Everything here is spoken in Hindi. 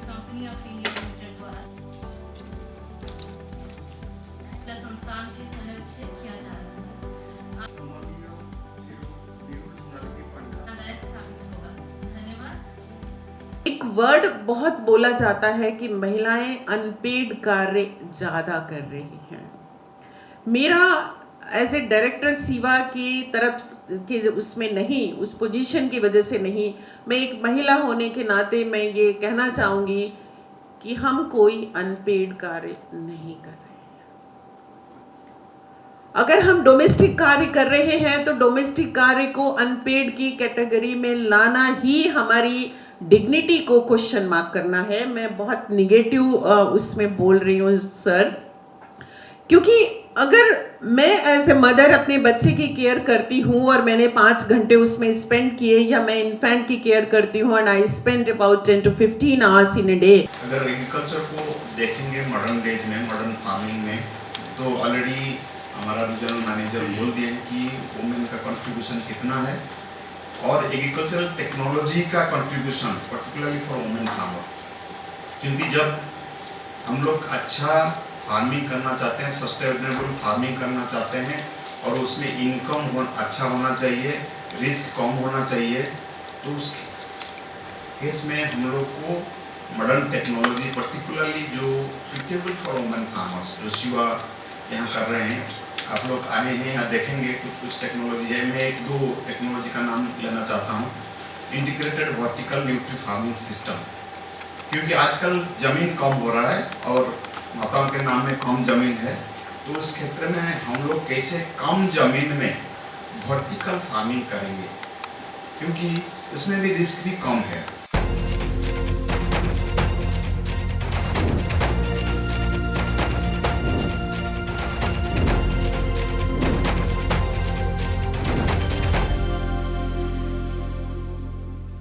कंपनी ऑफ इंडिया लिमिटेड द्वारा संस्थान के सहयोग से किया जा रहा है। लाभदायक साबित होगा। धन्यवाद। एक वर्ड बहुत बोला जाता है कि महिलाएं अनपेड कार्य ज़्यादा कर रही हैं। मेरा एज ए डायरेक्टर सीवा की तरफ के उसमें नहीं, उस पोजीशन की वजह से नहीं, मैं एक महिला होने के नाते मैं ये कहना चाहूँगी कि हम कोई अनपेड कार्य नहीं कर रहे हैं। अगर हम डोमेस्टिक कार्य कर रहे हैं तो डोमेस्टिक कार्य को अनपेड की कैटेगरी में लाना ही हमारी डिग्निटी को क्वेश्चन मार्क करना है। मैं बहुत निगेटिव उसमें बोल रही हूँ सर, क्योंकि अगर मैं एज ए मदर अपने बच्चे की केयर करती हूँ और मैंने 5 घंटे उसमें स्पेंड किए, या मैं इन्फेंट की केयर करती हूँ and I spend about 10 to 15 hours in a day. अगर एग्रीकल्चर को देखेंगे मॉडर्न डेज में, मॉडर्न फार्मिंग में, तो ऑलरेडी हमारा रीजनल मैनेजर बोल दिए हैं कि वुमेन का कंट्रीब्यूशन कितना है और एग्रीकल्चरल टेक्नोलॉजी का contribution particularly for women farmer. क्योंकि जब हम लोग अच्छा फार्मिंग करना चाहते हैं, सस्टेनेबल फार्मिंग करना चाहते हैं और उसमें इनकम अच्छा होना चाहिए, रिस्क कम होना चाहिए, तो उस केस में हम लोग को मॉडर्न टेक्नोलॉजी पर्टिकुलरली जो सुटेबल फॉर वुमेन फार्मर्स जो शिवा यहाँ कर रहे हैं, आप लोग आए हैं यहाँ देखेंगे कुछ टेक्नोलॉजी है। मैं 1-2 टेक्नोलॉजी का नाम लेना चाहता हूँ। Integrated vertical nutri farming system, क्योंकि आजकल ज़मीन कम हो रहा है और माताओं के नाम में कम ज़मीन है, तो उस क्षेत्र में हम लोग कैसे कम ज़मीन में वर्टिकल फार्मिंग करेंगे, क्योंकि उसमें भी रिस्क भी कम है।